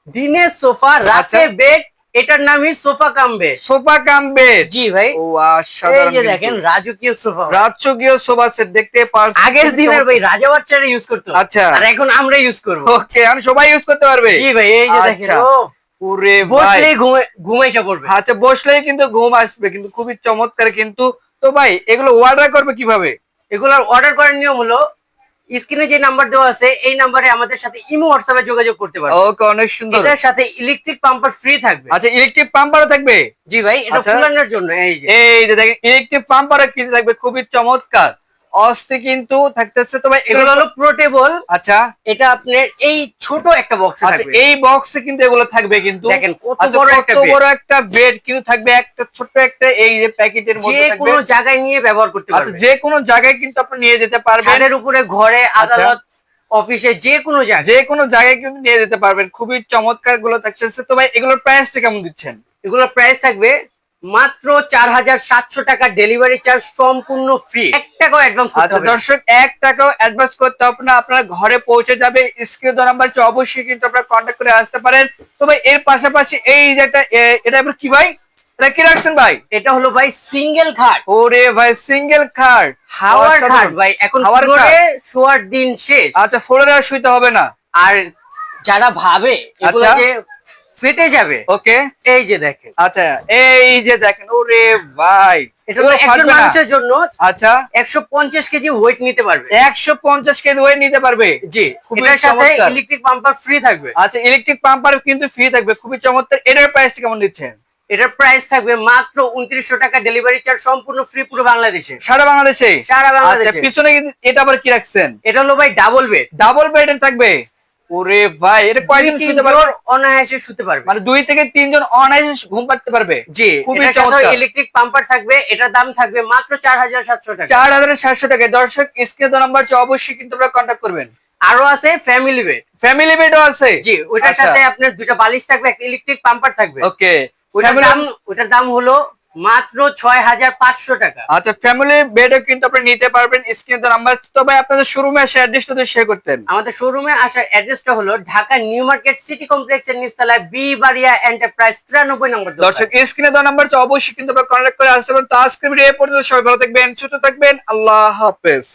দিনের সোফা রাতে বেড, এটার নামই sofa cum bed. Sofa cum bed, জি ভাই। ও অসাধারণ, এই যে দেখেন রাজকীয় সোফা, রাজকীয় সোফা সেট দেখতে পারছেন। আগের দিনের ভাই রাজা বাচ্চারা ইউজ করতো, আচ্ছা, আর এখন আমরা ইউজ করব। ওকে, আমি সবাই ইউজ করতে পারবে। জি ভাই, এই যে দেখেন, আচ্ছা, ও ওরে ভাই, বসলেই ঘুমাইসা পড়বে। আচ্ছা, বসলেই কিন্তু ঘুম আসবে, কিন্তু খুবই চমৎকার কিন্তু। তো ভাই এগুলো অর্ডার করবে কিভাবে? এগুলোর অর্ডার করার নিয়ম হলো, স্ক্রিনে যে নাম্বার দেওয়া আছে এই নাম্বারে আমাদের সাথে ইমো হোয়াটসঅ্যাপে যোগাযোগ করতে পারবে। ওকে, অনেক সুন্দর। এটার সাথে ইলেকট্রিক পাম্পার ফ্রি থাকবে। আচ্ছা, ইলেকট্রিক পাম্পারও থাকবে? জি ভাই, এটা ফুলানোর জন্য। এই যে দেখেন ইলেকট্রিক পাম্পারও কিন্তু থাকবে, খুবই চমৎকার অস্থি কিন্তু থাকতেছে। তো ভাই এগুলো হলো পোর্টেবল। আচ্ছা, এটা আপনার এই ছোট একটা বক্সে থাকবে। এই বক্সে কিন্তু এগুলো থাকবে কিন্তু। দেখেন কত বড় একটা বেড কিন্তু থাকবে, একটা ছোট একটা এই যে প্যাকেটের মধ্যে থাকবে। যে কোনো জায়গায় নিয়ে ব্যবহার করতে পারবেন। যে কোনো জায়গায় কিন্তু আপনি নিয়ে যেতে পারবেন। ছাদের উপরে, ঘরে, আদালত, অফিসে, যে কোনো জায়গায় কিন্তু নিয়ে যেতে পারবেন। খুবই চমৎকার গুলো থাকতেছে। তো ভাই এগুলোর প্রাইসটা কেমন দিচ্ছেন? এগুলোর প্রাইস থাকবে মাত্র 4700 টাকা, ডেলিভারি চার্জ সম্পূর্ণ ফ্রি। 1 টাকাও অ্যাডভান্স করতে হবে না। দর্শক, 1 টাকাও অ্যাডভান্স করতে হবে না, আপনার ঘরে পৌঁছে যাবে। স্ক্রিনে দেওয়া নাম্বার অবশ্যই কিন্তু আপনারা কন্ট্যাক্ট করে আসতে পারেন। তো ভাই এর পাশাপাশি এই যে এটা আবার কি ভাই, এটা কি রাখছেন ভাই? এটা হলো ভাই সিঙ্গেল খাট। ওরে ভাই, সিঙ্গেল খাট, হাওয়ার খাট ভাই। এখন ফ্লোরে শোয়ার দিন শেষ। আচ্ছা, ফ্লোরে আর শুইতে হবে না। আর যারা ভাবে এগুলো যে ফেটে যাবে, ওকে, এই যে দেখেন। আচ্ছা, এই যে দেখেন, ওরে ভাই, এটা হলো একজন মানুষের জন্য। আচ্ছা, 150 কেজি ওয়েট নিতে পারবে। 150 কেজি ওয়েট নিতে পারবে। জি, এটার সাথে ইলেকট্রিক পাম্পার ফ্রি থাকবে। আচ্ছা, ইলেকট্রিক পাম্পার কিন্তু ফ্রি থাকবে, খুবই চমৎকার। এটার প্রাইসটা কেমন দিচ্ছেন? এটার প্রাইস থাকবে মাত্র 2900 টাকা, ডেলিভারি চার্জ সম্পূর্ণ ফ্রি পুরো বাংলাদেশে। সারা বাংলাদেশে? সারা বাংলাদেশে। আচ্ছা, পিছনে এটা আবার কি রাখছেন? এটা হলো ভাই ডাবল বেড। ডাবল বেড থাকবে? ওরে ভাই, এটা কয়জন শুতে পারবে? অনায়াসে শুতে পারবে, মানে 2 থেকে 3 জন অনায়াসে ঘুম পাড়তে পারবে। জি। খুবই এটার সাথে ইলেকট্রিক পাম্পার থাকবে। এটার দাম থাকবে মাত্র 4700 টাকা। 4700 টাকা। দর্শক, স্ক্রিনে দেওয়া নাম্বার অবশ্যই কিন্তু আপনারা কন্টাক্ট করবেন। আরো আছে ফ্যামিলি বেড। ফ্যামিলি বেডও আছে? জি, ওটার সাথে আপনার দুটো বালিশ থাকবে, একটা ইলেকট্রিক পাম্পার থাকবে। ওকে, ওটার দাম হলো মাত্র 6500 টাকা। আচ্ছা, ফ্যামিলি বেডও কিন্তু আপনি নিতে পারবেন। স্ক্রিনে দেওয়া নাম্বার। তো ভাই আপনাদের শোরুমে আসে অ্যাড্রেসটা তো শেয়ার করতেন। আমাদের শোরুমে আসার অ্যাড্রেসটা হলো ঢাকা নিউ মার্কেট সিটি কমপ্লেক্সের নিচতলায় বি বাড়িয়া এন্টারপ্রাইজ 93 নম্বর দোকান। দর্শক, স্ক্রিনে দেওয়া নাম্বার অবশ্যই কিন্তু আপনারা কন্টাক্ট করে আসতে পারেন। তো আজকের ভিডিও এই পর্যন্ত। সবাই ভালো থাকবেন, সুস্থ থাকবেন, আল্লাহ হাফেজ।